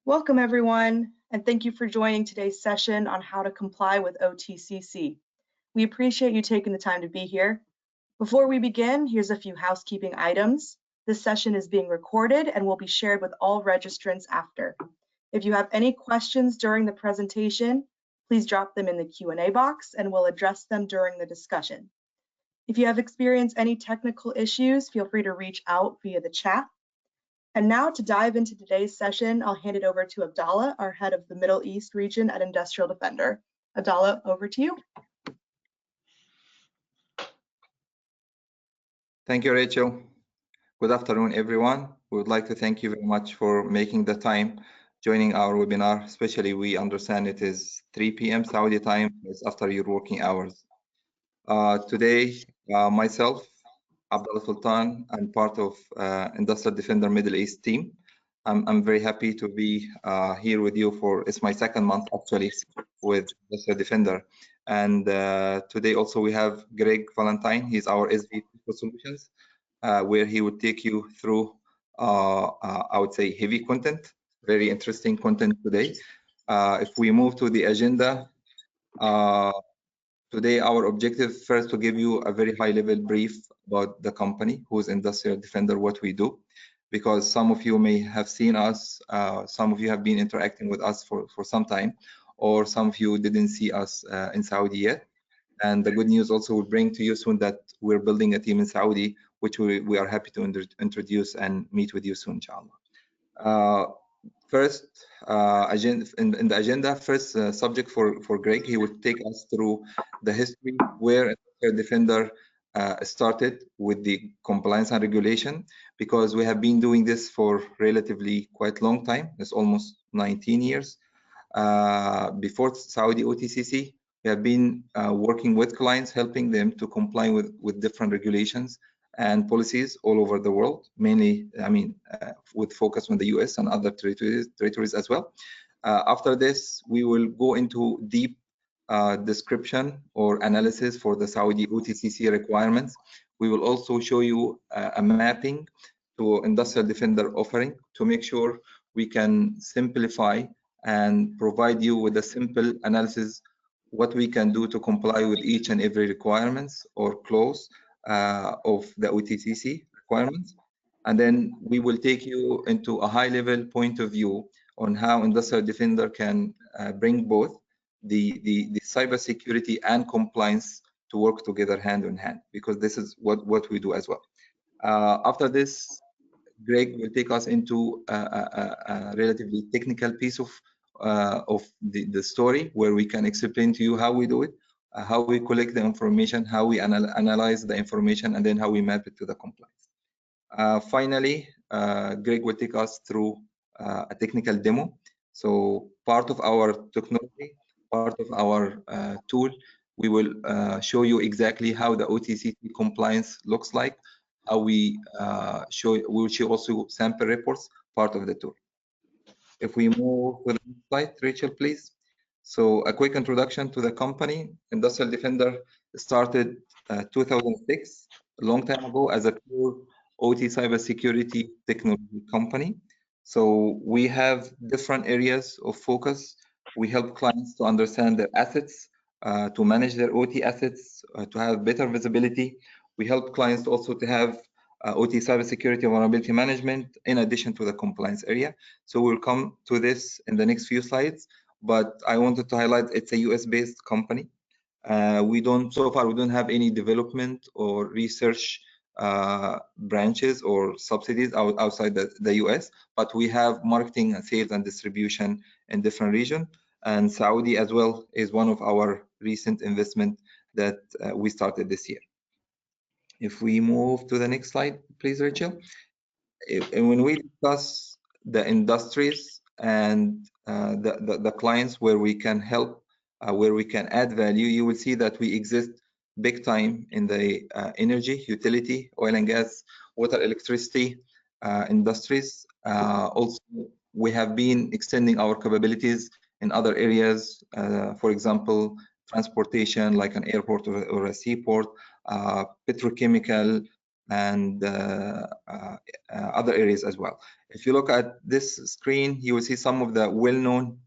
Welcome everyone, and thank you for joining today's session on how to comply with OTCC. We appreciate you taking the time to be here. Before we begin, here's a few housekeeping items. This session is being recorded and will be shared with all registrants after. If you have any questions during the presentation, please drop them in the Q&A box and we'll address them during the discussion. If you have experienced any technical issues, feel free to reach out via the chat. And now to dive into today's session, I'll hand it over to Abdallah, our head of the Middle East region at Industrial Defender. Abdallah, over to you. Thank you, Rachel. Good afternoon, everyone. We would like to thank you very much for making the time joining our webinar, especially we understand it is 3 p.m. Saudi time. It's after your working hours. Today, myself, Abdallah Soltan, I'm part of Industrial Defender Middle East team. I'm very happy to be here with you it's my second month actually with Industrial Defender. And today also we have Greg Valentine. He's our SVP for Solutions, where he would take you through, I would say, heavy content, very interesting content today. If we move to the agenda, today, our objective first to give you a very high-level brief about the company, who's Industrial Defender, what we do, because some of you may have seen us, some of you have been interacting with us for some time, or some of you didn't see us in Saudi yet. And the good news also will bring to you soon that we're building a team in Saudi, which we are happy to introduce and meet with you soon, inshallah. First, in the agenda, first subject for Greg, he will take us through the history where Defender started with the compliance and regulation, because we have been doing this for relatively quite long time. It's almost 19 years. Before Saudi OTCC, we have been working with clients, helping them to comply with different regulations and policies all over the world, mainly, with focus on the US and other territories as well. After this, we will go into deep description or analysis for the Saudi OTCC requirements. We will also show you a mapping to Industrial Defender offering to make sure we can simplify and provide you with a simple analysis what we can do to comply with each and every requirements or clause of the OTCC requirements. And then we will take you into a high-level point of view on how Industrial Defender can bring both the cybersecurity and compliance to work together hand in hand, because this is what we do as well. After this, Greg will take us into a relatively technical piece of the story, where we can explain to you how we do it, how we collect the information, how we analyze the information, and then how we map it to the compliance. Finally, Greg will take us through a technical demo. So part of our technology, part of our tool, we will show you exactly how the OTCC compliance looks like, how we will show also sample reports, part of the tool. If we move to the next slide, Rachel, please. So a quick introduction to the company. Industrial Defender started 2006, a long time ago, as a pure OT cybersecurity technology company. So we have different areas of focus. We help clients to understand their assets, to manage their OT assets, to have better visibility. We help clients also to have OT cybersecurity vulnerability management in addition to the compliance area. So we'll come to this in the next few slides, but I wanted to highlight it's a US-based company. So far we don't have any development or research branches or subsidies outside the US, but we have marketing and sales and distribution in different regions. And Saudi as well is one of our recent investment that we started this year. If we move to the next slide, please, Rachel. And when we discuss the industries and the clients where we can help, where we can add value, you will see that we exist big time in the energy, utility, oil and gas, water, electricity industries. Also, we have been extending our capabilities in other areas, for example, transportation, like an airport or a seaport, petrochemical, and other areas as well. If you look at this screen, you will see some of the well-known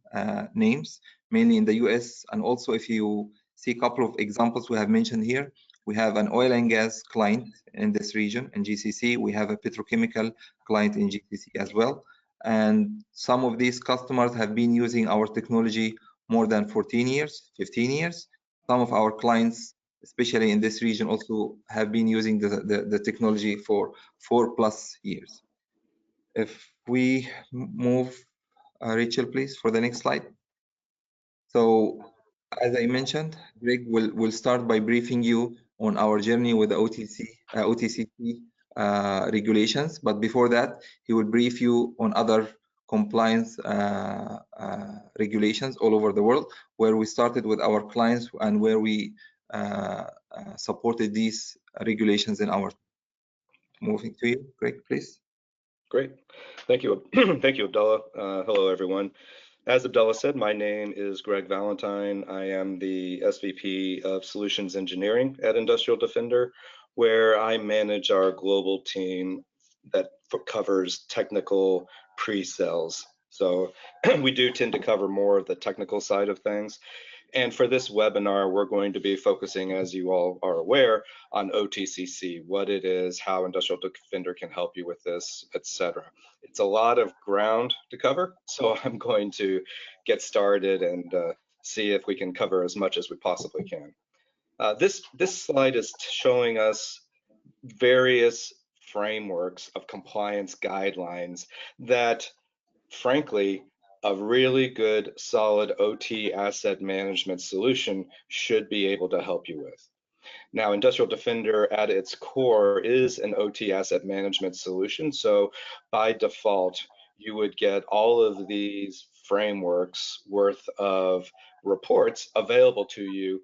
names, mainly in the US. And also, if you see a couple of examples we have mentioned here, we have an oil and gas client in this region in GCC. We have a petrochemical client in GCC as well. And some of these customers have been using our technology more than 14 years, 15 years. Some of our clients, especially in this region, also have been using the technology for 4+ years. If we move, Rachel, please, for the next slide. So, as I mentioned, Greg will start by briefing you on our journey with the OTCC regulations. But before that, he will brief you on other compliance regulations all over the world, where we started with our clients and where we supported these regulations in our. Moving to you, Greg, please. Great. Thank you. Thank you, Abdallah. Hello, everyone. As Abdallah said, my name is Greg Valentine. I am the SVP of Solutions Engineering at Industrial Defender, where I manage our global team that covers technical pre-sales. So we do tend to cover more of the technical side of things. And for this webinar, we're going to be focusing, as you all are aware, on OTCC, what it is, how Industrial Defender can help you with this, etc. It's a lot of ground to cover, so I'm going to get started and see if we can cover as much as we possibly can. This slide is showing us various frameworks of compliance guidelines that, frankly, a really good, solid OT asset management solution should be able to help you with. Now, Industrial Defender at its core is an OT asset management solution. So by default, you would get all of these frameworks worth of reports available to you,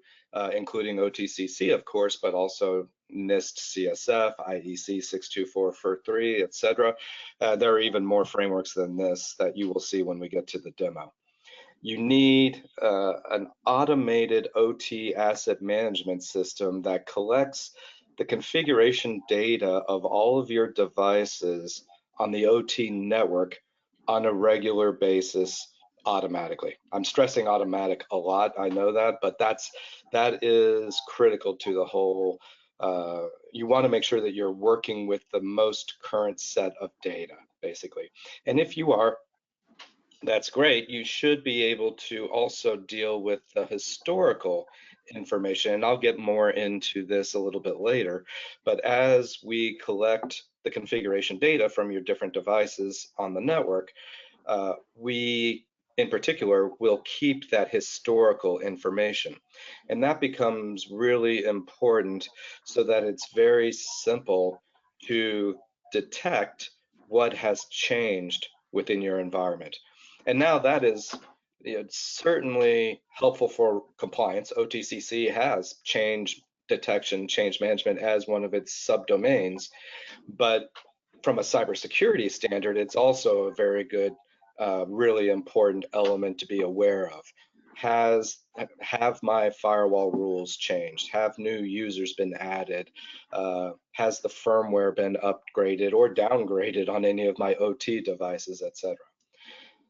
including OTCC, of course, but also NIST CSF, IEC 62443, etc. There are even more frameworks than this that you will see when we get to the demo. You need an automated OT asset management system that collects the configuration data of all of your devices on the OT network on a regular basis automatically. I'm stressing automatic a lot, I know that, but that is critical to the whole. You want to make sure that you're working with the most current set of data, basically. And if you are, that's great. You should be able to also deal with the historical information, and I'll get more into this a little bit later. But as we collect the configuration data from your different devices on the network, we in particular will keep that historical information. And that becomes really important so that it's very simple to detect what has changed within your environment. And now that is certainly helpful for compliance. OTCC has change detection, change management as one of its subdomains, but from a cybersecurity standard, it's also a very good, really important element to be aware of. Have my firewall rules changed? Have new users been added? Has the firmware been upgraded or downgraded on any of my OT devices, etc.?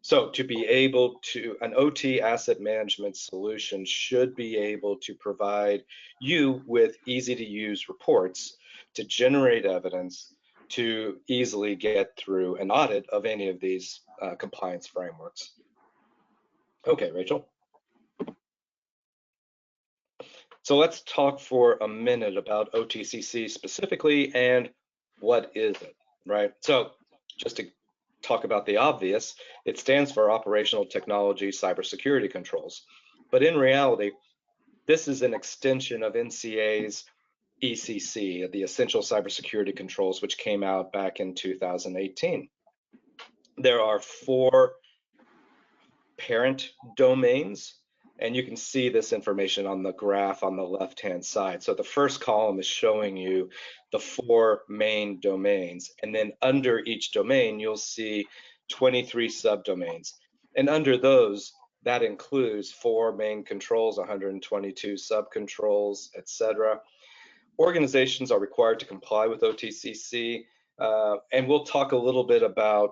So to be able to, an OT asset management solution should be able to provide you with easy to use reports to generate evidence to easily get through an audit of any of these compliance frameworks. Okay, Rachel. So let's talk for a minute about OTCC specifically and what is it, right? So just to talk about the obvious, it stands for Operational Technology Cybersecurity Controls. But in reality, this is an extension of NCA's ECC, the Essential Cybersecurity Controls, which came out back in 2018. There are 4 parent domains, and you can see this information on the graph on the left-hand side. So the first column is showing you the 4 main domains, and then under each domain, you'll see 23 subdomains. And under those, that includes 4 main controls, 122 subcontrols, etc. organizations are required to comply with OTCC, and we'll talk a little bit about,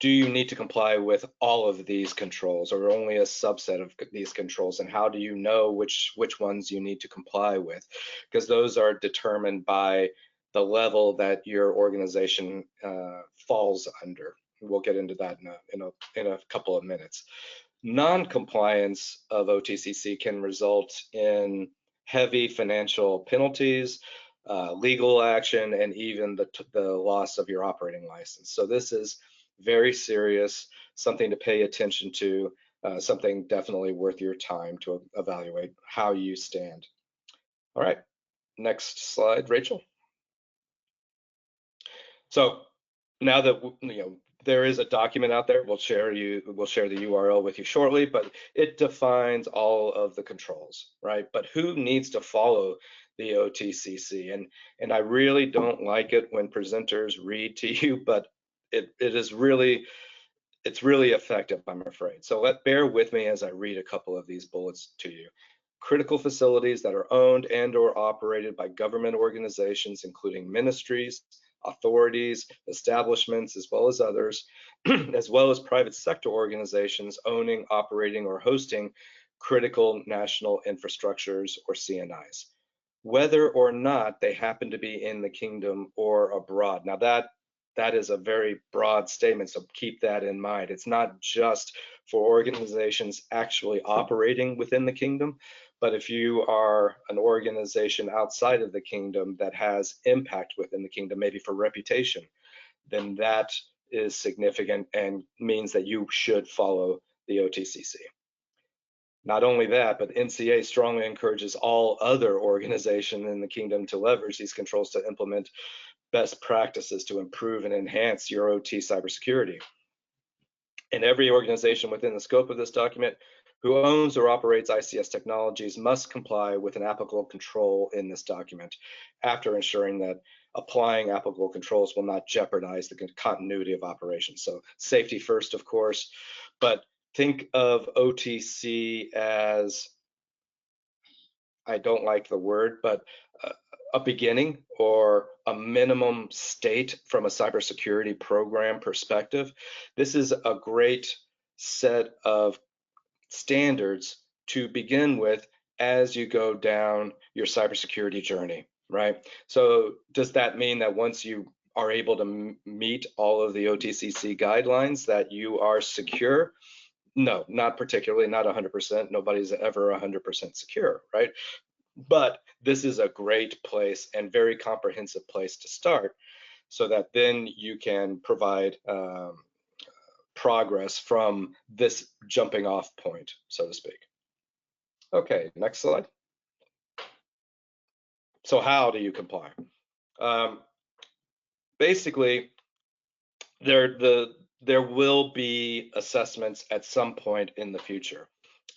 do you need to comply with all of these controls or only a subset of these controls, and how do you know which ones you need to comply with? Because those are determined by the level that your organization falls under. We'll get into that in a couple of minutes. Non-compliance of OTCC can result in heavy financial penalties, legal action, and even the loss of your operating license. So this is very serious, something to pay attention to, something definitely worth your time to evaluate how you stand. All right, next slide, Rachel. So now that there is a document out there, we'll share the URL with you shortly, but it defines all of the controls, right? But who needs to follow the OTCC? And I really don't like it when presenters read to you, but it's really effective, I'm afraid. So bear with me as I read a couple of these bullets to you. Critical facilities that are owned and or operated by government organizations, including ministries, authorities, establishments, as well as others, as well as private sector organizations owning, operating, or hosting critical national infrastructures or CNIs, whether or not they happen to be in the kingdom or abroad. Now that is a very broad statement, so keep that in mind. It's not just for organizations actually operating within the kingdom, but if you are an organization outside of the kingdom that has impact within the kingdom, maybe for reputation, then that is significant and means that you should follow the OTCC. Not only that, but NCA strongly encourages all other organizations in the kingdom to leverage these controls to implement best practices to improve and enhance your OT cybersecurity. And every organization within the scope of this document who owns or operates ICS technologies must comply with an applicable control in this document, after ensuring that applying applicable controls will not jeopardize the continuity of operations. So safety first, of course, but think of OTC as, I don't like the word, but a beginning or a minimum state from a cybersecurity program perspective. This is a great set of standards to begin with as you go down your cybersecurity journey, right? So does that mean that once you are able to meet all of the OTCC guidelines that you are secure? No, not particularly, not 100%. Nobody's ever 100% secure, right? But this is a great place and very comprehensive place to start, so that then you can provide progress from this jumping off point, so to speak. Okay, next slide. So how do you comply? Basically, there will be assessments at some point in the future.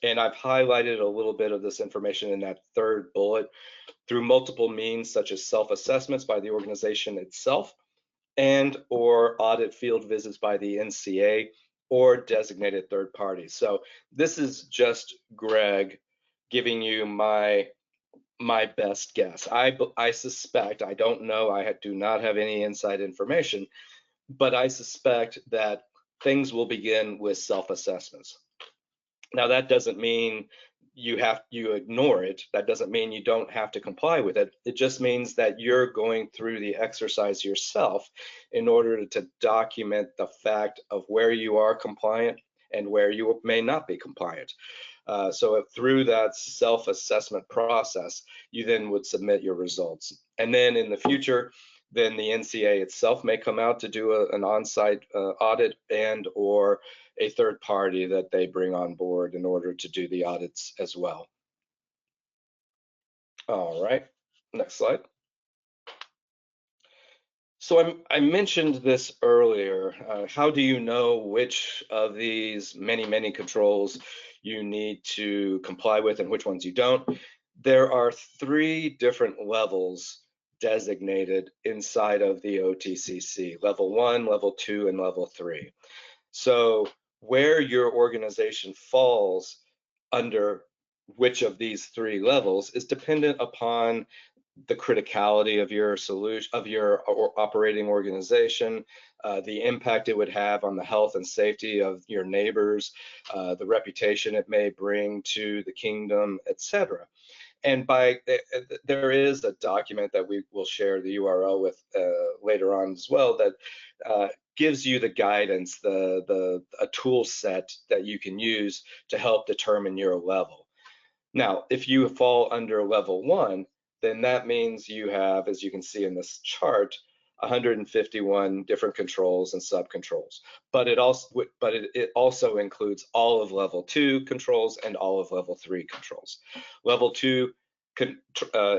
And I've highlighted a little bit of this information in that third bullet through multiple means, such as self-assessments by the organization itself and or audit field visits by the NCA or designated third parties. So this is just Greg giving you my best guess. I suspect, I don't know, I do not have any inside information, but I suspect that things will begin with self-assessments. Now, that doesn't mean you ignore it. That doesn't mean you don't have to comply with it. It just means that you're going through the exercise yourself in order to document the fact of where you are compliant and where you may not be compliant. So through that self-assessment process, you then would submit your results. And then in the future, then the NCA itself may come out to do an on-site audit and or a third party that they bring on board in order to do the audits as well. All right, next slide. So I mentioned this earlier. How do you know which of these many controls you need to comply with and which ones you don't? There are 3 different levels designated inside of the OTCC, level 1, level 2, and level 3. So where your organization falls under which of these 3 levels is dependent upon the criticality of your solution, of your operating organization, the impact it would have on the health and safety of your neighbors, the reputation it may bring to the kingdom, etc. And there is a document that we will share the URL with later on as well that gives you the guidance, a tool set that you can use to help determine your level. Now, if you fall under level 1, then that means you have, as you can see in this chart, 151 different controls and subcontrols. But it also includes all of level 2 controls and all of level 3 controls. Level 2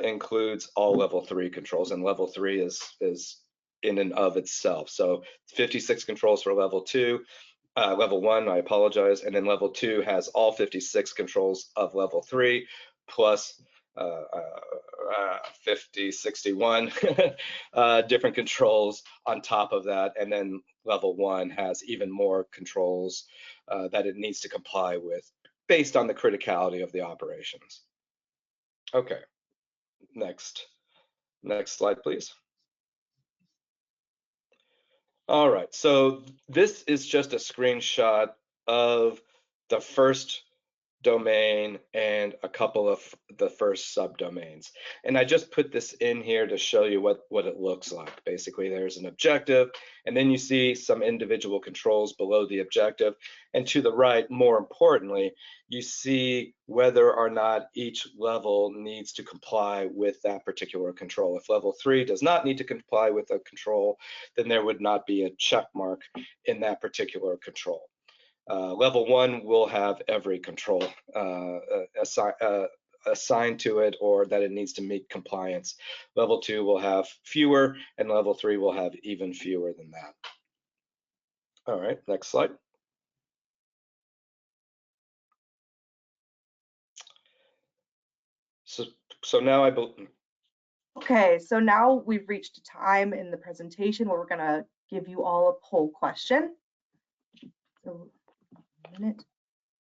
includes all level 3 controls, and level 3 is in and of itself. So 56 controls for level 2. Level 1, I apologize, and then level 2 has all 56 controls of level 3 plus 61 different controls on top of that, and then level 1 has even more controls that it needs to comply with based on the criticality of the operations. Okay, next slide, please. All right, so this is just a screenshot of the first domain and a couple of the first subdomains. And I just put this in here to show you what it looks like. Basically, there's an objective, and then you see some individual controls below the objective. And to the right, more importantly, you see whether or not each level needs to comply with that particular control. If level 3 does not need to comply with a control, then there would not be a check mark in that particular control. Level 1 will have every control assigned to it, or that it needs to meet compliance. Level 2 will have fewer, and level 3 will have even fewer than that. All right, next slide. So now Okay, so now we've reached a time in the presentation where we're going to give you all a poll question. So, a minute.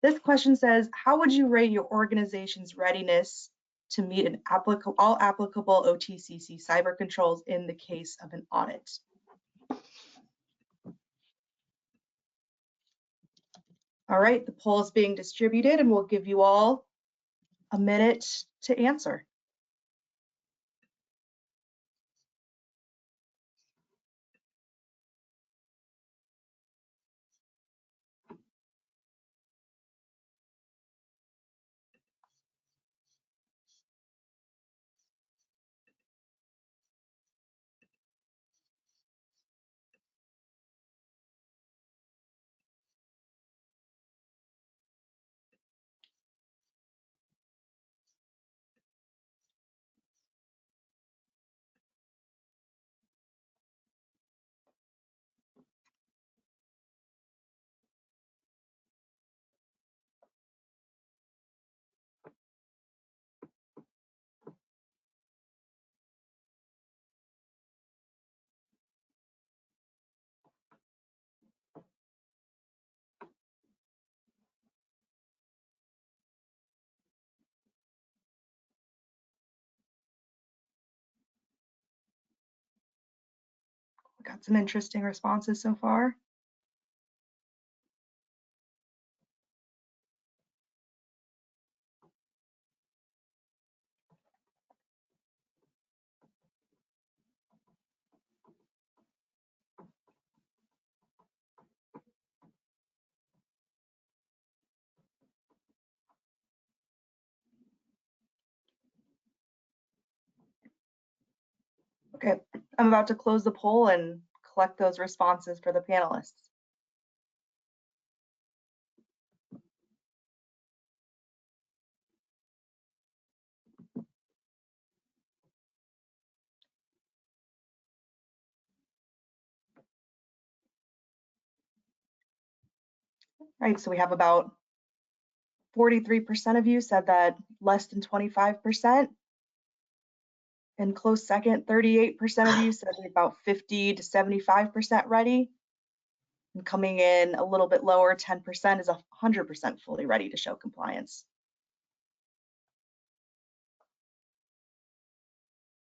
This question says, how would you rate your organization's readiness to meet all applicable OTCC cyber controls in the case of an audit? All right, the poll is being distributed, and we'll give you all a minute to answer. Got some interesting responses so far. Okay, I'm about to close the poll and collect those responses for the panelists. Right, so we have about 43% of you said that less than 25%. And close second, 38% of you said about 50 to 75% ready. And coming in a little bit lower, 10% is 100% fully ready to show compliance.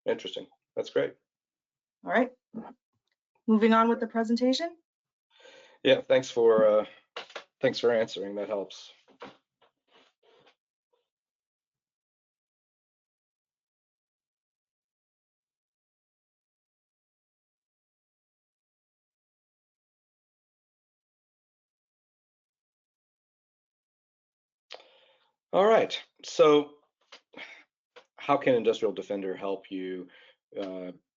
Interesting. That's great. All right. Moving on with the presentation. Yeah, thanks for answering. That helps. All right. So how can Industrial Defender help you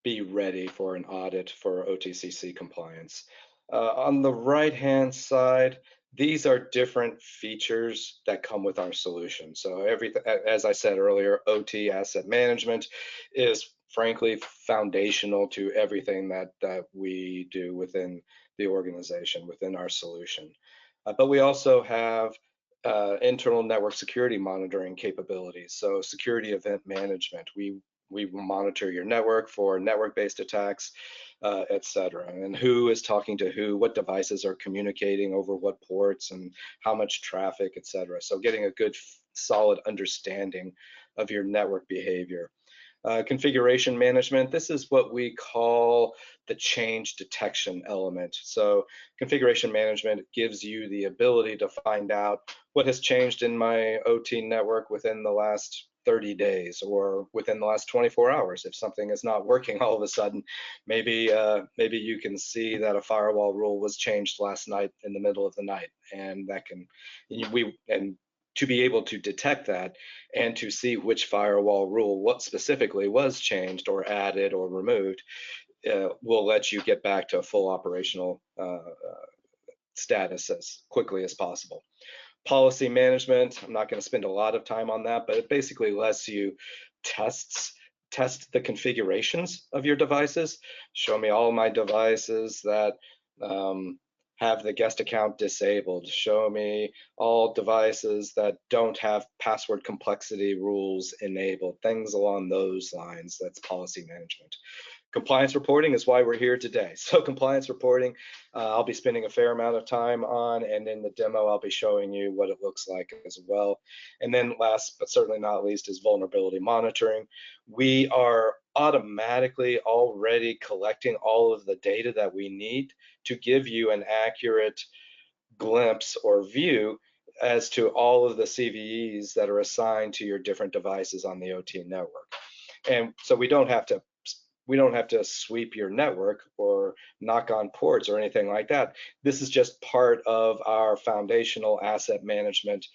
be ready for an audit for OTCC compliance? On the right-hand side, these are different features that come with our solution. So everything, as I said earlier, OT asset management is frankly foundational to everything that we do within the organization, within our solution. But we also have internal network security monitoring capabilities. So security event management. We monitor your network for network-based attacks, et cetera, and who is talking to who, what devices are communicating over what ports, and how much traffic, et cetera. So getting a good, solid understanding of your network behavior. Configuration management, this is what we call the change detection element. So configuration management gives you the ability to find out what has changed in my OT network within the last 30 days or within the last 24 hours. If something is not working all of a sudden, maybe you can see that a firewall rule was changed last night in the middle of the night, and that can, to be able to detect that and to see which firewall rule, what specifically was changed or added or removed, will let you get back to a full operational status as quickly as possible. Policy management, I'm not going to spend a lot of time on that, but it basically lets you test the configurations of your devices. Show me all my devices that have the guest account disabled. Show me all devices that don't have password complexity rules enabled, things along those lines. That's policy management. Compliance reporting is why we're here today. So compliance reporting, I'll be spending a fair amount of time on, and in the demo, I'll be showing you what it looks like as well. And then last, but certainly not least, is vulnerability monitoring. We are automatically already collecting all of the data that we need to give you an accurate glimpse or view as to all of the CVEs that are assigned to your different devices on the OT network. And so we don't have to sweep your network or knock on ports or anything like that. This is just part of our foundational asset management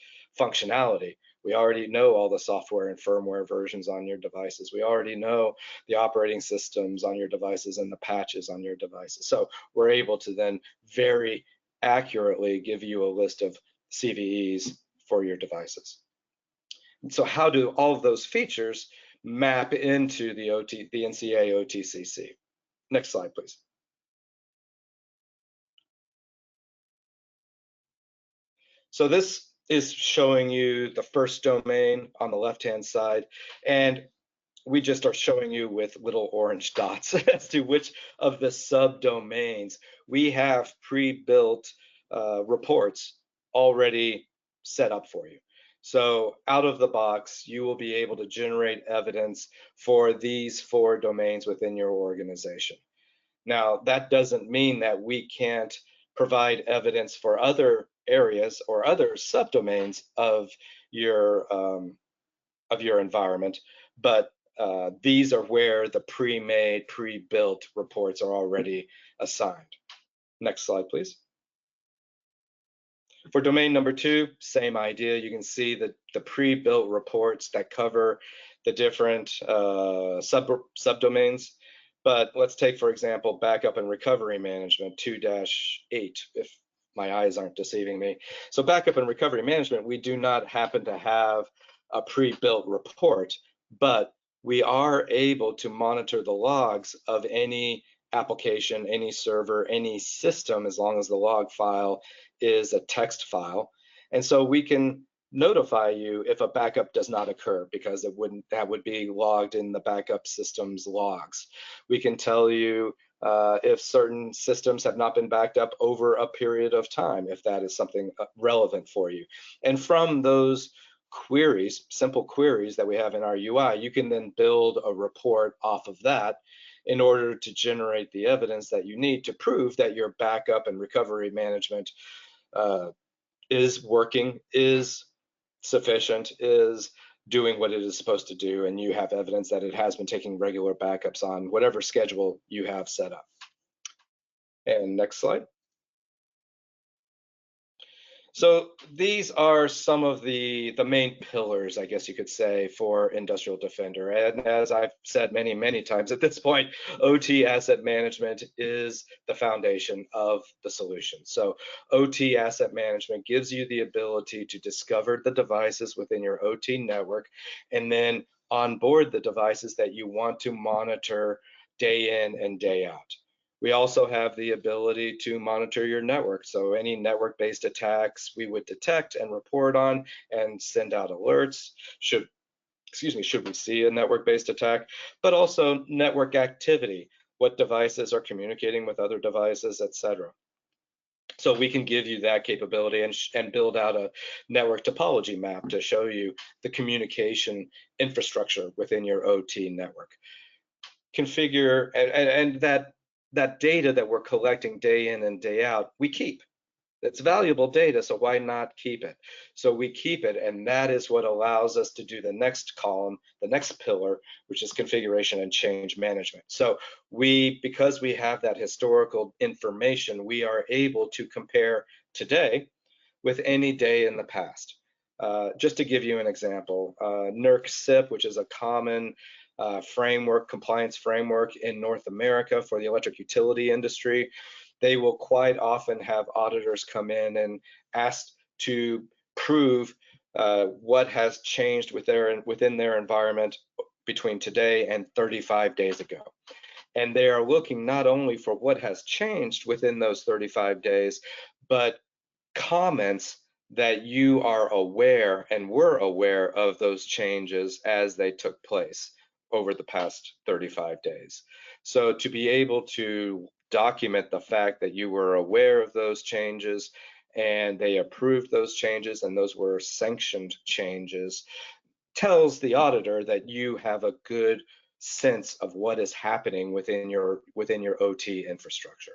functionality. We already know all the software and firmware versions on your devices. We already know the operating systems on your devices and the patches on your devices. So we're able to then very accurately give you a list of CVEs for your devices. So how do all of those features map into the NCA OTCC? Next slide, please. So this is showing you the first domain on the left-hand side, and we just are showing you with little orange dots as to which of the subdomains we have pre-built reports already set up for you. So out of the box, you will be able to generate evidence for these 4 domains within your organization. Now, that doesn't mean that we can't provide evidence for other areas or other subdomains of your environment, but these are where the pre-made, pre-built reports are already assigned. Next slide, please. For domain number 2, same idea. You can see the pre-built reports that cover the different subdomains. But let's take, for example, backup and recovery management 2-8, if my eyes aren't deceiving me. So backup and recovery management, we do not happen to have a pre-built report, but we are able to monitor the logs of any application, any server, any system, as long as the log file is a text file. And so we can notify you if a backup does not occur, because that would be logged in the backup system's logs. We can tell you if certain systems have not been backed up over a period of time, if that is something relevant for you. And from those queries, simple queries that we have in our UI, you can then build a report off of that in order to generate the evidence that you need to prove that your backup and recovery management is working, is sufficient, is doing what it is supposed to do, and you have evidence that it has been taking regular backups on whatever schedule you have set up. And next slide. So these are some of the main pillars, I guess you could say, for Industrial Defender. And as I've said many, many times at this point, OT asset management is the foundation of the solution. So OT asset management gives you the ability to discover the devices within your OT network and then onboard the devices that you want to monitor day in and day out. We also have the ability to monitor your network. So any network-based attacks we would detect and report on and send out alerts should we see a network-based attack, but also network activity, what devices are communicating with other devices, etc. So we can give you that capability and build out a network topology map to show you the communication infrastructure within your OT network. Configure and that data that we're collecting day in and day out, we keep. It's valuable data, so why not keep it? So we keep it, and that is what allows us to do the next column, the next pillar, which is configuration and change management. So because we have that historical information, we are able to compare today with any day in the past. Just to give you an example, NERC SIP, which is a common compliance framework in North America for the electric utility industry, they will quite often have auditors come in and ask to prove what has changed within their environment between today and 35 days ago. And they are looking not only for what has changed within those 35 days, but comments that you are aware and were aware of those changes as they took place over the past 35 days. So to be able to document the fact that you were aware of those changes and they approved those changes and those were sanctioned changes tells the auditor that you have a good sense of what is happening within your OT infrastructure.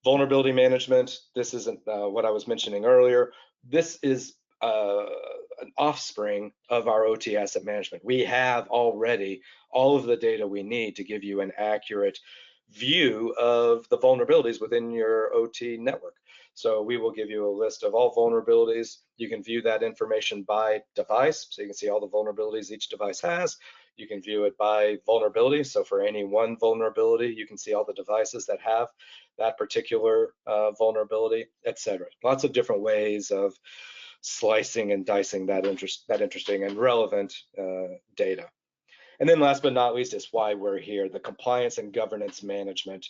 Vulnerability management, this isn't what I was mentioning earlier. This is an offspring of our OT asset management. We have already all of the data we need to give you an accurate view of the vulnerabilities within your OT network. So we will give you a list of all vulnerabilities. You can view that information by device, so you can see all the vulnerabilities each device has. You can view it by vulnerability, so for any one vulnerability, you can see all the devices that have that particular vulnerability, etc. Lots of different ways of slicing and dicing that interesting and relevant data. And then last but not least is why we're here, the compliance and governance management.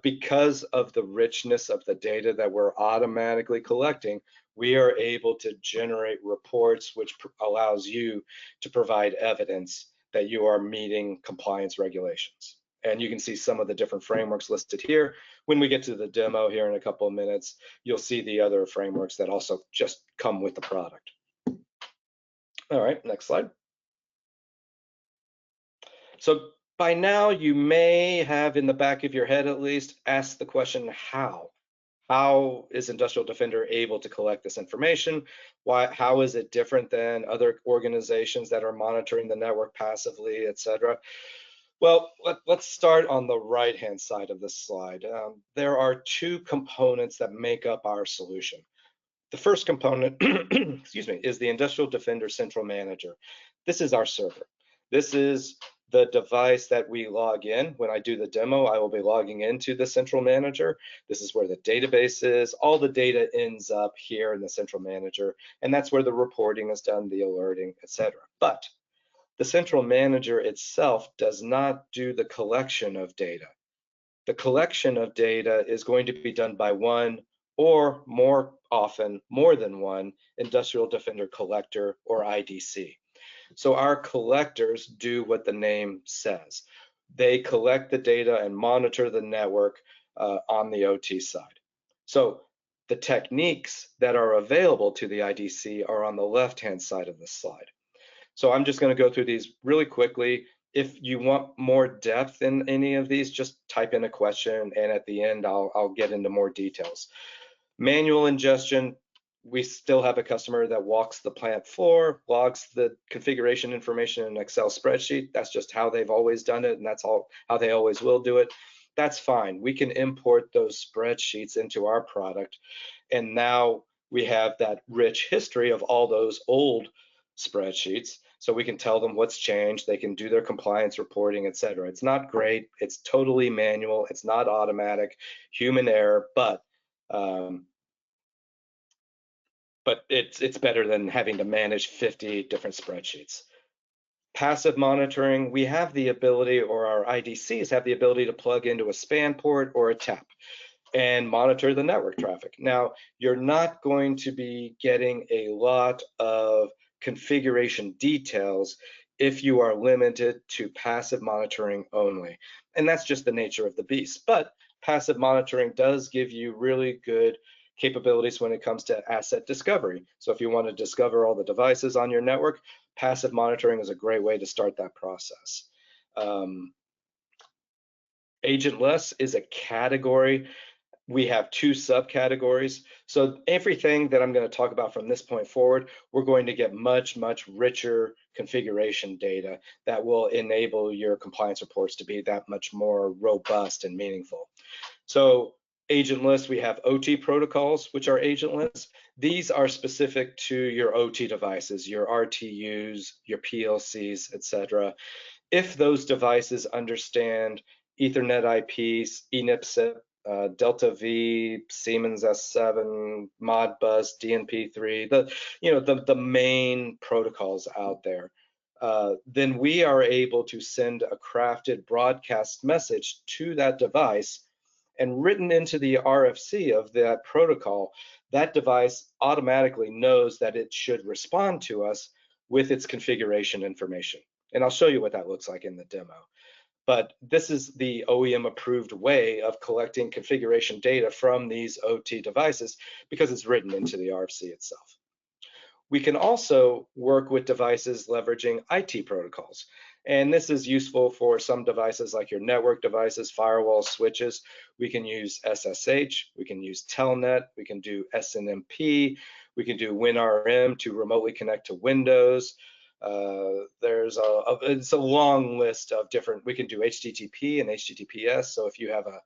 Because of the richness of the data that we're automatically collecting, we are able to generate reports which allows you to provide evidence that you are meeting compliance regulations. And you can see some of the different frameworks listed here. When we get to the demo here in a couple of minutes, you'll see the other frameworks that also just come with the product. All right, next slide. So by now, you may have in the back of your head at least asked the question, how? How is Industrial Defender able to collect this information? How is it different than other organizations that are monitoring the network passively, etc.? Well, let's start on the right-hand side of this slide. There are two components that make up our solution. The first component, excuse me, is the Industrial Defender Central Manager. This is our server. This is the device that we log in. When I do the demo, I will be logging into the Central Manager. This is where the database is. All the data ends up here in the Central Manager, and that's where the reporting is done, the alerting, etc. But the Central Manager itself does not do the collection of data. The collection of data is going to be done by one or more often, more than one Industrial Defender collector or IDC. So our collectors do what the name says. They collect the data and monitor the network on the OT side. So The techniques that are available to the IDC are on the left-hand side of this slide. So I'm just going to go through these really quickly. If you want more depth in any of these, just type in a question, and at the end, I'll get into more details. Manual ingestion, we still have a customer that walks the plant floor, logs the configuration information in an Excel spreadsheet. That's just how they've always done it, and that's how they always will do it. That's fine. We can import those spreadsheets into our product, and now we have that rich history of all those old spreadsheets, so we can tell them what's changed. They can do their compliance reporting, etc. It's not great. It's totally manual. It's not automatic, human error, but it's better than having to manage 50 different spreadsheets. Passive monitoring, we have the ability, or our IDCs have the ability to plug into a span port or a tap and monitor the network traffic. Now, you're not going to be getting a lot of configuration details if you are limited to passive monitoring only. And that's just the nature of the beast. But passive monitoring does give you really good capabilities when it comes to asset discovery. So if you want to discover all the devices on your network, passive monitoring is a great way to start that process. Agentless is a category. We have two subcategories. So everything that I'm going to talk about from this point forward, we're going to get much, much richer configuration data that will enable your compliance reports to be that much more robust and meaningful. So agentless, we have OT protocols, which are agentless. These are specific to your OT devices, your RTUs, your PLCs, etc. If those devices understand Ethernet IPs, eNIPSIP, Delta V, Siemens S7, Modbus, DNP3, the main protocols out there, then we are able to send a crafted broadcast message to that device, and written into the RFC of that protocol, that device automatically knows that it should respond to us with its configuration information. And I'll show you what that looks like in the demo. But this is the OEM approved way of collecting configuration data from these OT devices because it's written into the RFC itself. We can also work with devices leveraging IT protocols. And this is useful for some devices like your network devices, firewall switches. We can use SSH, we can use Telnet, we can do SNMP, we can do WinRM to remotely connect to Windows. It's a long list of different, we can do HTTP and HTTPS. So if you have a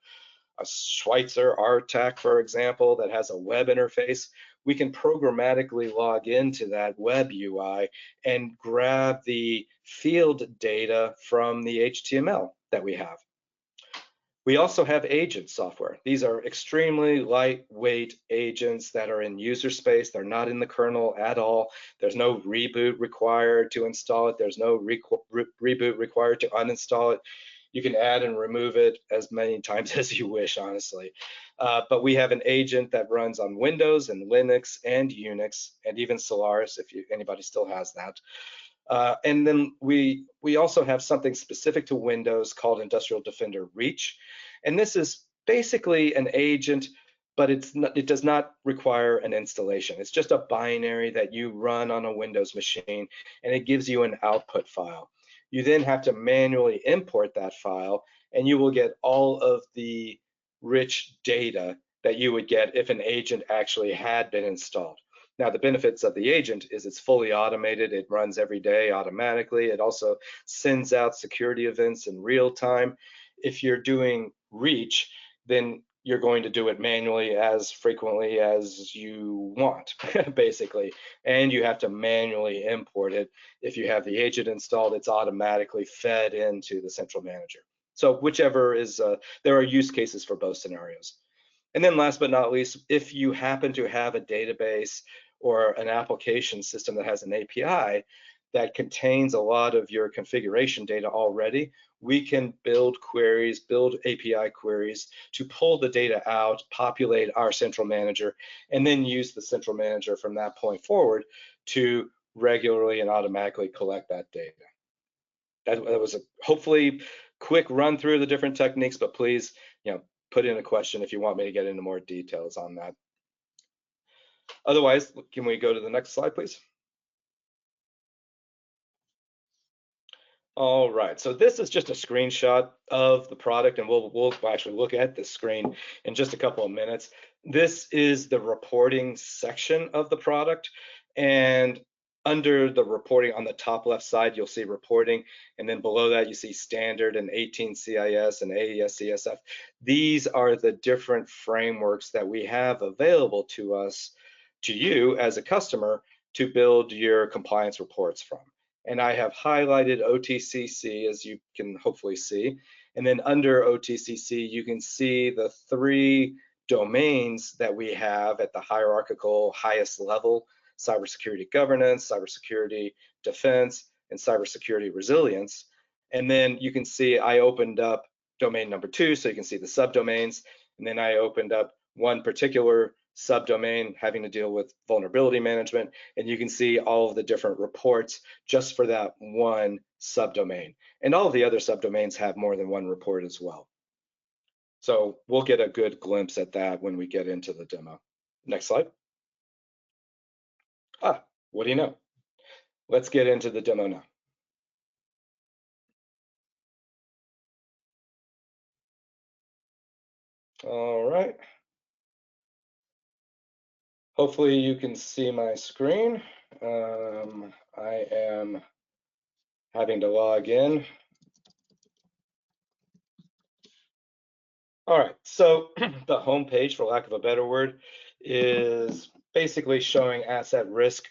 Schweitzer RTAC, for example, that has a web interface, we can programmatically log into that web UI and grab the field data from the HTML that we have. We also have agent software. These are extremely lightweight agents that are in user space. They're not in the kernel at all. There's no reboot required to install it. There's no reboot required to uninstall it. You can add and remove it as many times as you wish, honestly. But we have an agent that runs on Windows and Linux and Unix and even Solaris, if anybody still has that. And then we also have something specific to Windows called Industrial Defender Reach. And this is basically an agent, but it does not require an installation. It's just a binary that you run on a Windows machine, and it gives you an output file. You then have to manually import that file, and you will get all of the rich data that you would get if an agent actually had been installed. Now, the benefits of the agent is it's fully automated. It runs every day automatically. It also sends out security events in real time. If you're doing reach, then you're going to do it manually as frequently as you want, basically. And you have to manually import it. If you have the agent installed, it's automatically fed into the central manager. So whichever is, there are use cases for both scenarios. And then last but not least, if you happen to have a database or an application system that has an API that contains a lot of your configuration data already, we can build queries, build API queries to pull the data out, populate our central manager, and then use the central manager from that point forward to regularly and automatically collect that data. That was a hopefully quick run through the different techniques, but please, put in a question if you want me to get into more details on that. Otherwise, can we go to the next slide, please? All right, so this is just a screenshot of the product, and we'll actually look at this screen in just a couple of minutes. This is the reporting section of the product, and under the reporting on the top left side, you'll see reporting, and then below that you see standard and 18 CIS and AES CSF. These are the different frameworks that we have available to us, to you as a customer, to build your compliance reports from. And I have highlighted OTCC, as you can hopefully see. And then under OTCC, you can see the 3 domains that we have at the hierarchical highest level: cybersecurity governance, cybersecurity defense, and cybersecurity resilience. And then you can see I opened up domain number 2, so you can see the subdomains. And then I opened up one particular subdomain having to deal with vulnerability management, and you can see all of the different reports just for that one subdomain. And all of the other subdomains have more than one report as well. So we'll get a good glimpse at that when we get into the demo. Next slide. What do you know? Let's get into the demo now. All right. Hopefully you can see my screen. I am having to log in. All right, so the home page, for lack of a better word, is basically showing asset risk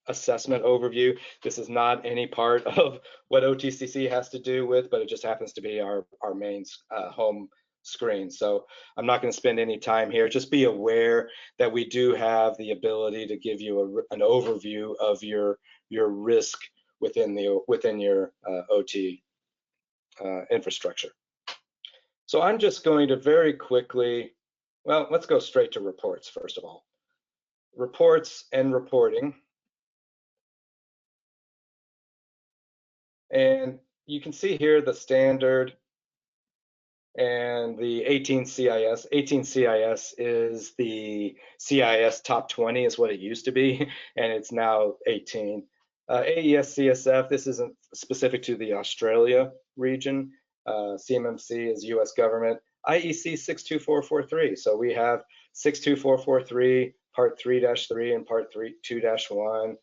assessment overview. This is not any part of what OTCC has to do with, but it just happens to be our main home screen. So I'm not going to spend any time here. Just be aware that we do have the ability to give you an overview of your risk within your OT infrastructure. So I'm just going to very quickly, well, let's go straight to reports first of all. Reports and reporting. And you can see here the standard and the 18 CIS. 18 CIS is the CIS top 20 is what it used to be, and it's now 18. AES CSF, this isn't specific to the Australia region. CMMC is US government. IEC 62443. So we have 62443, part 3-3 and part 2-1.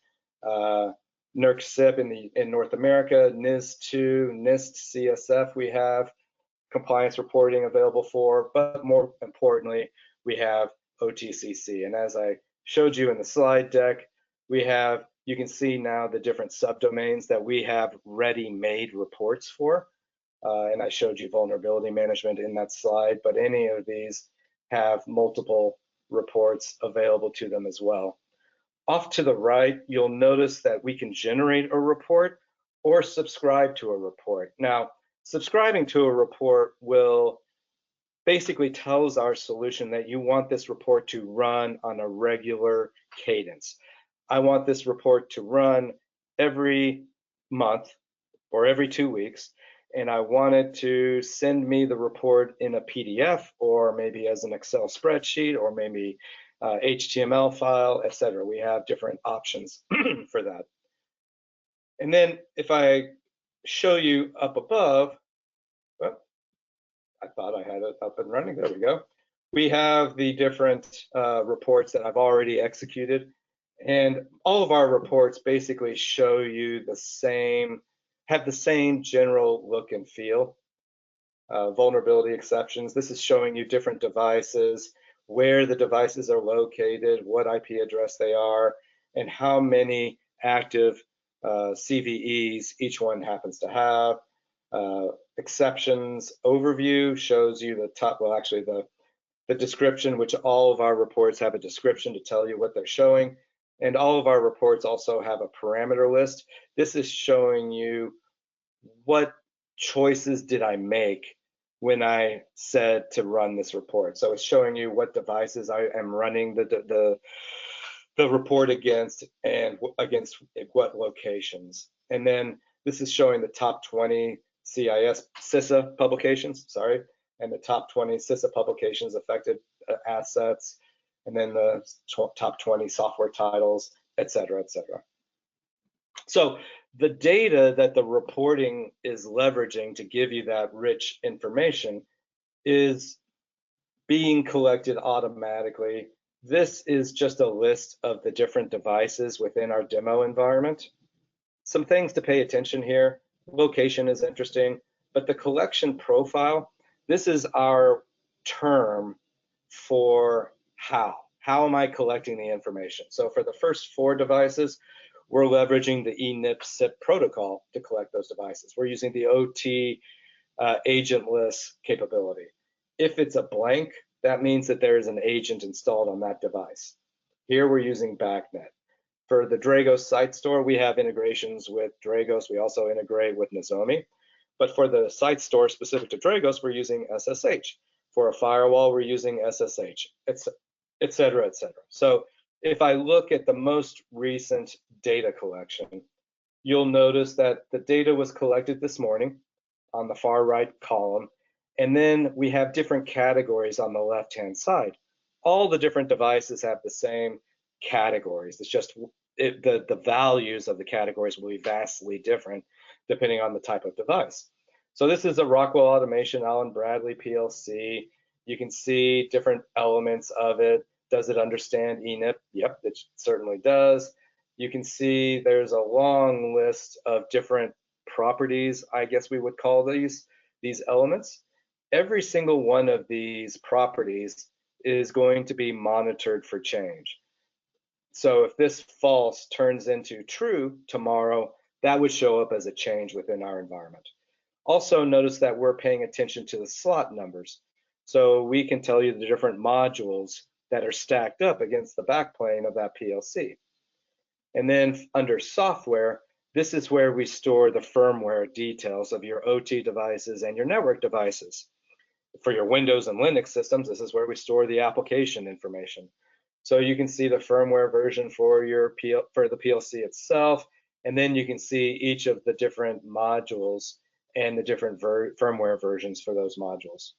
NERC SIP in North America, NIS2, NIST CSF we have compliance reporting available for, but more importantly, we have OTCC. And as I showed you in the slide deck, you can see now the different subdomains that we have ready-made reports for. And I showed you vulnerability management in that slide, but any of these have multiple reports available to them as well. Off to the right, you'll notice that we can generate a report or subscribe to a report. Now, subscribing to a report will basically tells our solution that you want this report to run on a regular cadence. I want this report to run every month or every 2 weeks, and I want it to send me the report in a PDF or maybe as an Excel spreadsheet or maybe HTML file, etc. We have different options for that. And then if I show you up above, well, I thought I had it up and running. There we go. We have the different reports that I've already executed. And all of our reports basically show you have the same general look and feel. Vulnerability exceptions. This is showing you different devices, where the devices are located, what IP address they are, and how many active CVEs each one happens to have. Exceptions overview shows you the top, well, actually the description, which all of our reports have a description to tell you what they're showing. And all of our reports also have a parameter list. This is showing you what choices did I make when I said to run this report. So it's showing you what devices I am running the report against and against what locations. And then this is showing the top 20 CISA publications, and the top 20 CISA publications affected assets. and then the top 20 software titles, et cetera, et cetera. So the data that the reporting is leveraging to give you that rich information is being collected automatically. This is just a list of the different devices within our demo environment. Some things to pay attention here. Location is interesting, but the collection profile, this is our term for how. How am I collecting the information? So for the first 4 devices, we're leveraging the ENIP-SIP protocol to collect those devices. We're using the OT agentless capability. If it's a blank, that means that there is an agent installed on that device. Here we're using BACnet. For the Dragos site store, we have integrations with Dragos. We also integrate with Nozomi. But for the site store specific to Dragos, we're using SSH. For a firewall, we're using SSH, et cetera, et cetera. So if I look at the most recent data collection, you'll notice that the data was collected this morning on the far right column. And then we have different categories on the left-hand side. All the different devices have the same categories. It's just the values of the categories will be vastly different depending on the type of device. So this is a Rockwell Automation Allen Bradley PLC. You can see different elements of it. Does it understand ENIP? Yep, it certainly does. You can see there's a long list of different properties, I guess we would call these elements. Every single one of these properties is going to be monitored for change. So if this false turns into true tomorrow, that would show up as a change within our environment. Also notice that we're paying attention to the slot numbers. So we can tell you the different modules that are stacked up against the backplane of that PLC. And then under software, this is where we store the firmware details of your OT devices and your network devices. For your Windows and Linux systems, this is where we store the application information. So you can see the firmware version for the PLC itself, and then you can see each of the different modules and the different firmware versions for those modules.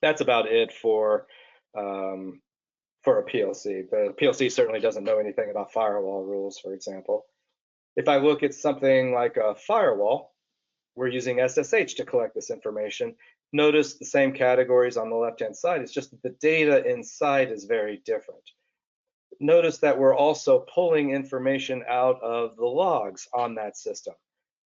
That's about it for a PLC. The PLC certainly doesn't know anything about firewall rules, for example. If I look at something like a firewall, we're using SSH to collect this information. Notice the same categories on the left-hand side. It's just that the data inside is very different. Notice that we're also pulling information out of the logs on that system.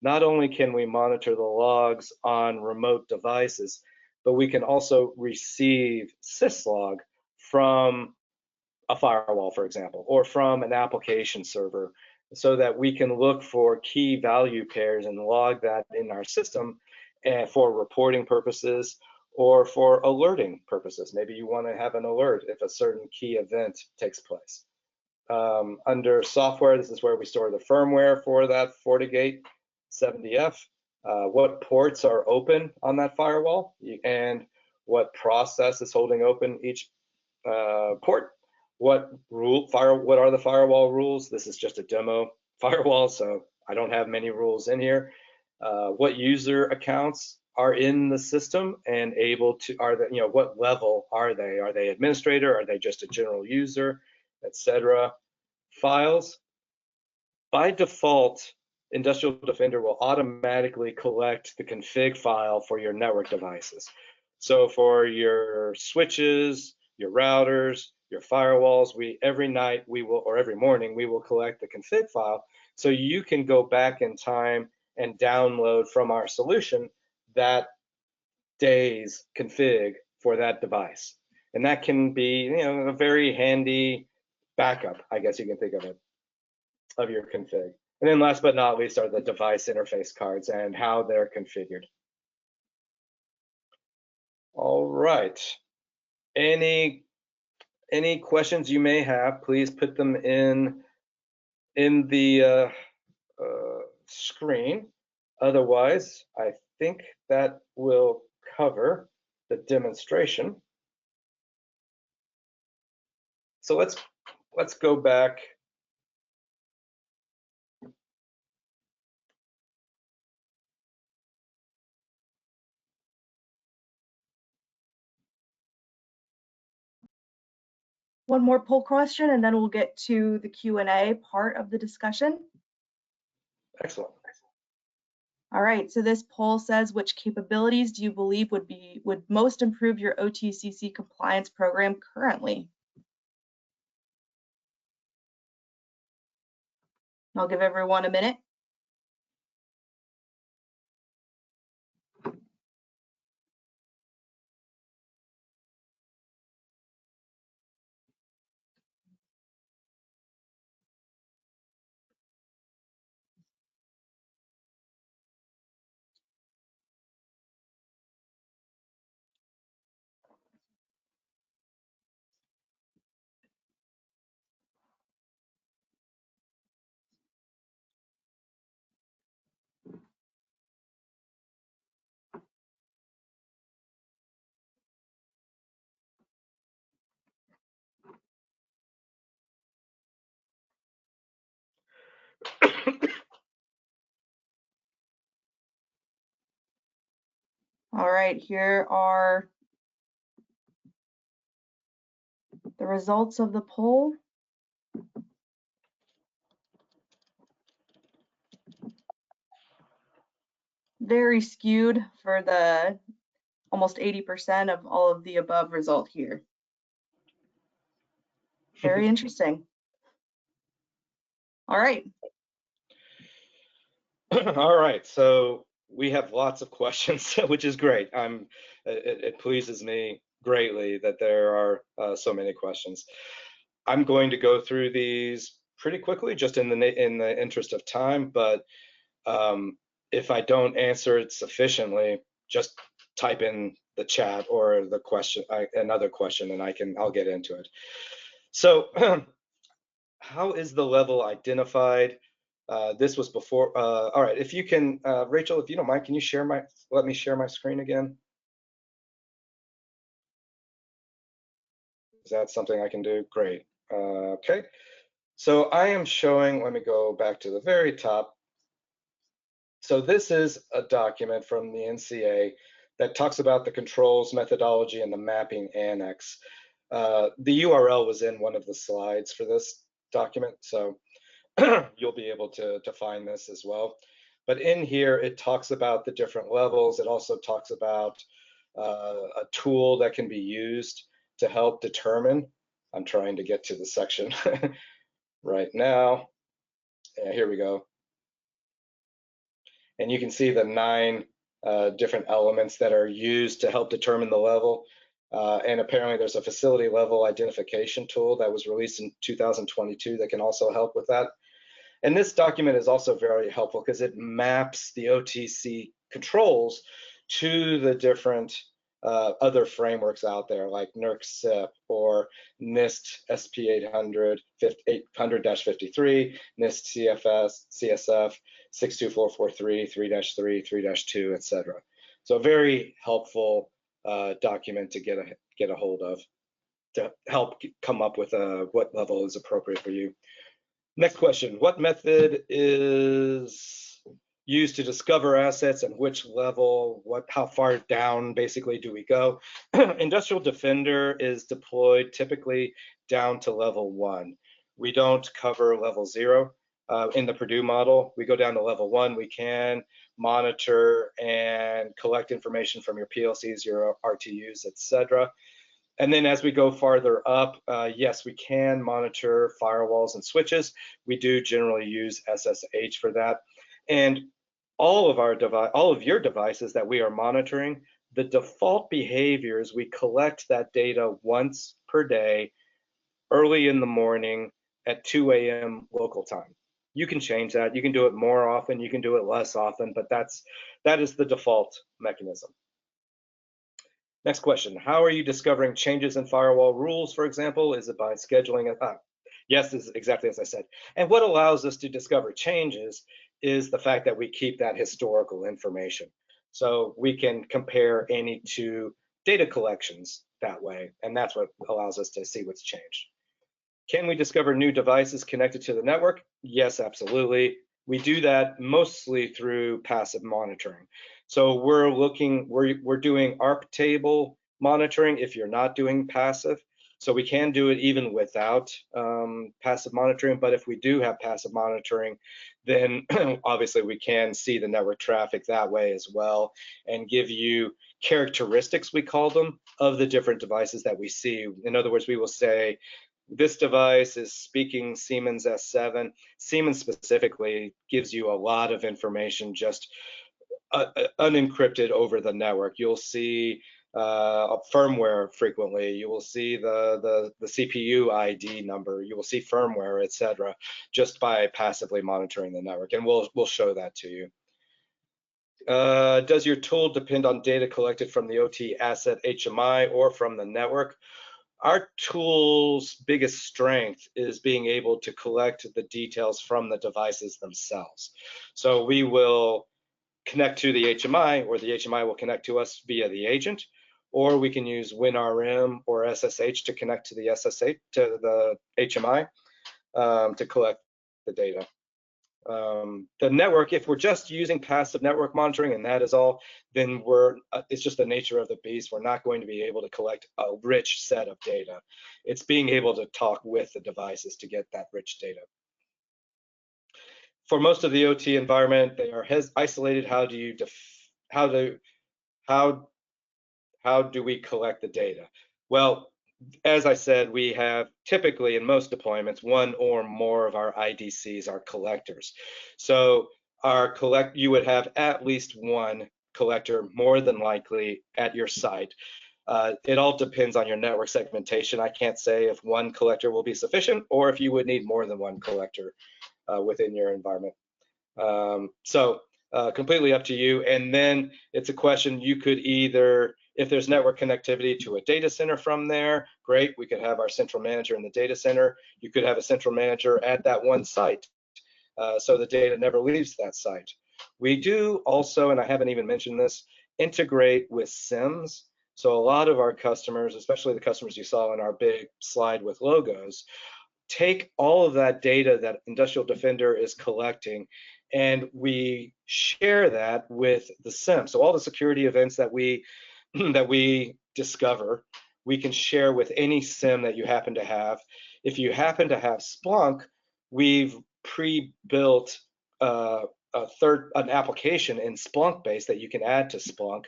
Not only can we monitor the logs on remote devices, but we can also receive syslog from a firewall, for example, or from an application server, so that we can look for key value pairs and log that in our system for reporting purposes or for alerting purposes. Maybe you want to have an alert if a certain key event takes place. Under software, this is where we store the firmware for that FortiGate 70F, what ports are open on that firewall, and what process is holding open each port. What are the firewall rules? This is just a demo firewall, so I don't have many rules in here. What user accounts are in the system and able to, what level are they? Are they administrator? Are they just a general user, etc.? Files. By default, Industrial Defender will automatically collect the config file for your network devices. So for your switches, your routers, your firewalls, every night or every morning, we will collect the config file, so you can go back in time and download from our solution that day's config for that device. And that can be, a very handy backup, I guess you can think of it, of your config. And then last but not least are the device interface cards and how they're configured. All right. Any questions you may have, please put them in the screen. Otherwise, I think that will cover the demonstration. So let's go back. One more poll question, and then we'll get to the Q&A part of the discussion. Excellent. All right, so this poll says, which capabilities do you believe would most improve your OTCC compliance program currently? I'll give everyone a minute. All right, here are the results of the poll. Very skewed for the almost 80% of all of the above result here. Very interesting. All right. All right, so we have lots of questions, which is great. It pleases me greatly that there are so many questions. I'm going to go through these pretty quickly, just in the interest of time. But if I don't answer it sufficiently, just type in the chat or the question, another question, and I'll get into it. So, how is the level identified? This was before. All right, if you can, Rachel, if you don't mind, can you let me share my screen again? Is that something I can do? Great. Okay. So I am showing, let me go back to the very top. So this is a document from the NCA that talks about the controls methodology and the mapping annex. The URL was in one of the slides for this document, so you'll be able to find this as well. But in here, it talks about the different levels. It also talks about a tool that can be used to help determine. I'm trying to get to the section right now. Yeah, here we go. And you can see the 9 different elements that are used to help determine the level. And apparently there's a facility level identification tool that was released in 2022 that can also help with that. And this document is also very helpful because it maps the OTC controls to the different other frameworks out there, like NERC-CIP or NIST SP 800-53, NIST CSF 62443, 3-3, 3-2, etc. So a very helpful document to get a hold of to help come up with what level is appropriate for you. Next question, what method is used to discover assets and which level, how far down basically do we go? Industrial Defender is deployed typically down to level 1. We don't cover level 0. In the Purdue model, we go down to level 1. We can monitor and collect information from your PLCs, your RTUs, etc. And then as we go farther up, yes, we can monitor firewalls and switches. We do generally use SSH for that. And all of your devices that we are monitoring, the default behavior is we collect that data once per day, early in the morning at 2 a.m. local time. You can change that. You can do it more often. You can do it less often, but that is the default mechanism. Next question, how are you discovering changes in firewall rules, for example? Is it by scheduling? Yes, is exactly as I said. And what allows us to discover changes is the fact that we keep that historical information. So we can compare any 2 data collections that way, and that's what allows us to see what's changed. Can we discover new devices connected to the network? Yes, absolutely. We do that mostly through passive monitoring. So we're doing ARP table monitoring if you're not doing passive. So we can do it even without passive monitoring, but if we do have passive monitoring, then obviously we can see the network traffic that way as well and give you characteristics, we call them, of the different devices that we see. In other words, we will say, this device is speaking Siemens S7. Siemens specifically gives you a lot of information just unencrypted over the network. You'll see firmware frequently. You will see the CPU ID number. You will see firmware, etc., just by passively monitoring the network, and we'll show that to you. Does your tool depend on data collected from the OT asset HMI or from the network? Our tool's biggest strength is being able to collect the details from the devices themselves. So we will connect to the HMI, or the HMI will connect to us via the agent, or we can use WinRM or SSH to connect to the SSH to the HMI to collect the data. The network, if we're just using passive network monitoring and that is all, then it's just the nature of the beast. We're not going to be able to collect a rich set of data. It's being able to talk with the devices to get that rich data. For most of the OT environment, they are isolated. How do we collect the data? Well, as I said, we have typically in most deployments, one or more of our IDCs are collectors. So you would have at least one collector, more than likely, at your site. It all depends on your network segmentation. I can't say if one collector will be sufficient or if you would need more than one collector within your environment. Completely up to you. And then it's a question, you could either, if there's network connectivity to a data center from there, great, we could have our central manager in the data center. You could have a central manager at that one site, so the data never leaves that site. We do also, and I haven't even mentioned this, integrate with SIMs. So a lot of our customers, especially the customers you saw in our big slide with logos, take all of that data that Industrial Defender is collecting, and we share that with the SIM. So all the security events that we discover, we can share with any SIM that you happen to have. If you happen to have Splunk, we've pre-built an application in Splunk base that you can add to Splunk,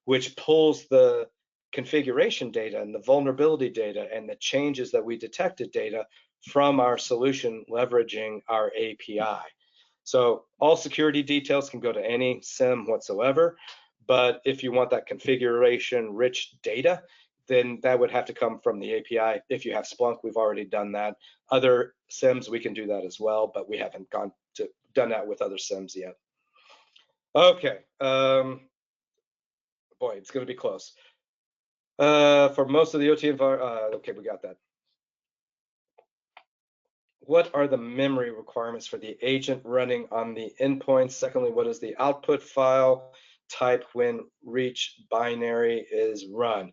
which pulls the configuration data and the vulnerability data and the changes that we detected data from our solution leveraging our API. So all security details can go to any SIM whatsoever, but if you want that configuration rich data, then that would have to come from the API. If you have Splunk, we've already done that. Other SIMs, we can do that as well, but we haven't done that with other SIMs yet. Okay, boy, it's gonna be close. For most of the OT environment, okay, we got that. What are the memory requirements for the agent running on the endpoint? Secondly, what is the output file type when reach binary is run?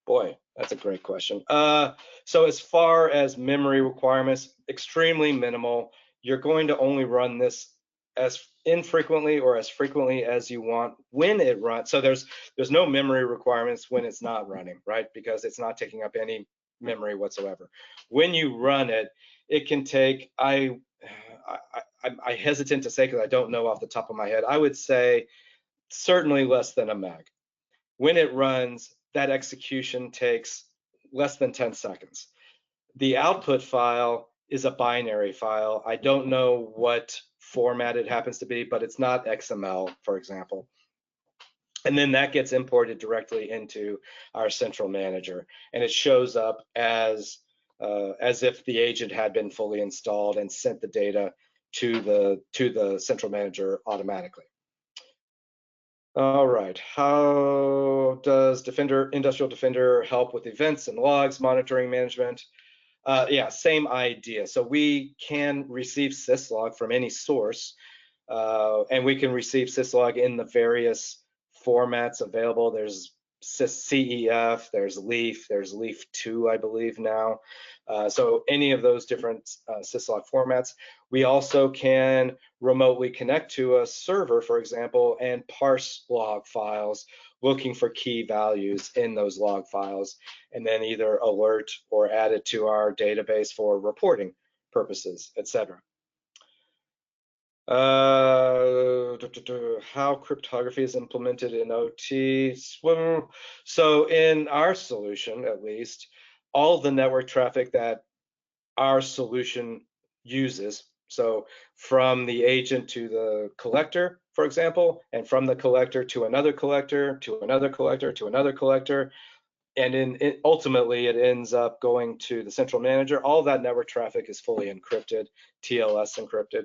Boy, that's a great question. So as far as memory requirements, extremely minimal. You're going to only run this as infrequently or as frequently as you want when it runs. So there's no memory requirements when it's not running, right? Because it's not taking up any memory whatsoever. When you run it, it can take, I'm hesitant to say because I don't know off the top of my head. I would say certainly less than a meg. When it runs, that execution takes less than 10 seconds. The output file is a binary file. I don't know what format it happens to be, but it's not XML, for example. And then that gets imported directly into our central manager, and it shows up as if the agent had been fully installed and sent the data to the central manager automatically. All right, how does Industrial Defender help with events and logs, monitoring management? Yeah, same idea. So we can receive syslog from any source, and we can receive syslog in the various formats available. There's CEF, there's Leaf, there's Leaf 2, I believe now. So any of those different syslog formats. We also can remotely connect to a server, for example, and parse log files looking for key values in those log files, and then either alert or add it to our database for reporting purposes, etc. How cryptography is implemented in OT? Well, so in our solution, at least, all the network traffic that our solution uses, so from the agent to the collector, for example, and from the collector to another collector, to another collector, to another collector, and ultimately it ends up going to the central manager, all that network traffic is fully encrypted, TLS encrypted.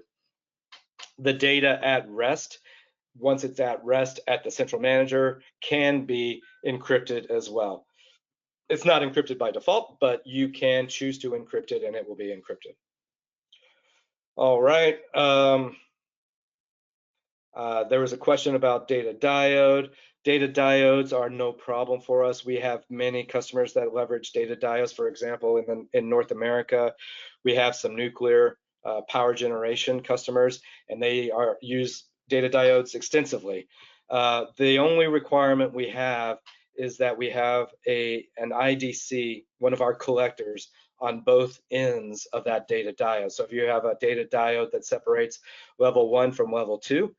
The data at rest, once it's at rest at the central manager, can be encrypted as well. It's not encrypted by default, but you can choose to encrypt it and it will be encrypted. All right. There was a question about data diode. Data diodes are no problem for us. We have many customers that leverage data diodes. For example, in North America, we have some nuclear power generation customers, and they use data diodes extensively. The only requirement we have is that we have an IDC, one of our collectors, on both ends of that data diode. So if you have a data diode that separates level 1 from level 2,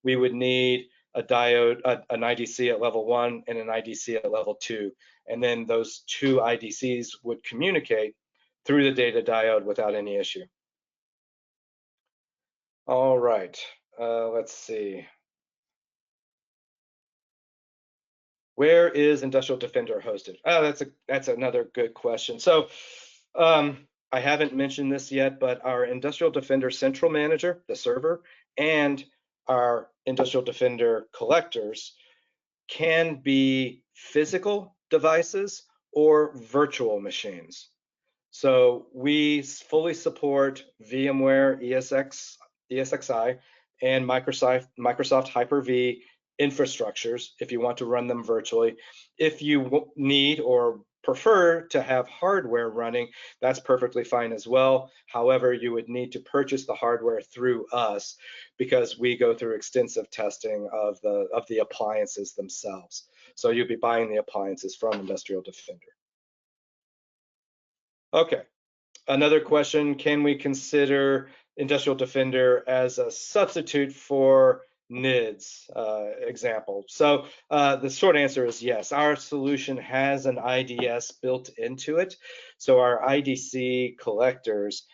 we would need a diode, an IDC at level 1 and an IDC at level 2. And then those two IDCs would communicate through the data diode without any issue. All right, let's see. Where is Industrial Defender hosted? That's another good question. So I haven't mentioned this yet, but our Industrial Defender Central Manager, the server, and our Industrial Defender collectors can be physical devices or virtual machines. So we fully support VMware ESXi and Microsoft Hyper-V infrastructures if you want to run them virtually. If you need or prefer to have hardware running, that's perfectly fine as well. However, you would need to purchase the hardware through us because we go through extensive testing of the appliances themselves. So you'd be buying the appliances from Industrial Defender. Okay, another question, can we consider Industrial Defender as a substitute for NIDS example? So the short answer is yes. Our solution has an IDS built into it. So our IDC collectors,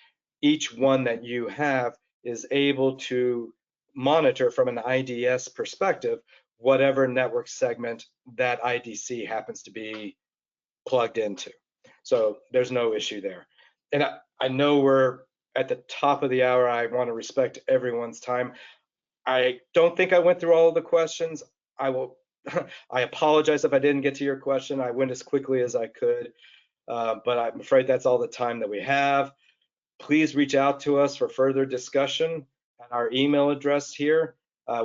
each one that you have is able to monitor from an IDS perspective whatever network segment that IDC happens to be plugged into. So there's no issue there. And I know we're at the top of the hour. I want to respect everyone's time. I don't think I went through all of the questions. I apologize if I didn't get to your question. I went as quickly as I could, but I'm afraid that's all the time that we have. Please reach out to us for further discussion at our email address here.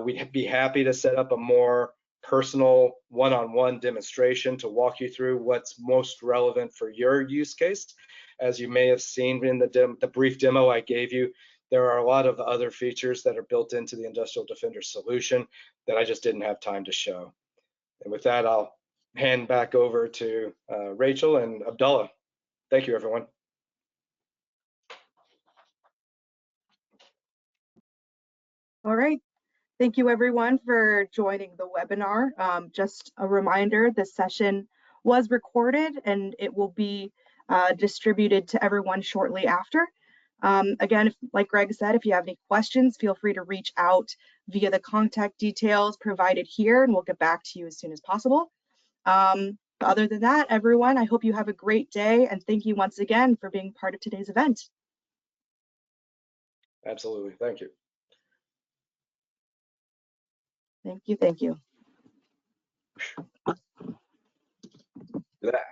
We'd be happy to set up a more personal one-on-one demonstration to walk you through what's most relevant for your use case. As you may have seen in the brief demo I gave you, there are a lot of other features that are built into the Industrial Defender solution that I just didn't have time to show. And with that, I'll hand back over to Rachel and Abdallah. Thank you, everyone. All right. Thank you everyone for joining the webinar. Just a reminder, this session was recorded and it will be distributed to everyone shortly after. Again, like Greg said, if you have any questions, feel free to reach out via the contact details provided here and we'll get back to you as soon as possible. Other than that, everyone, I hope you have a great day and thank you once again for being part of today's event. Absolutely, thank you. Thank you, thank you. That.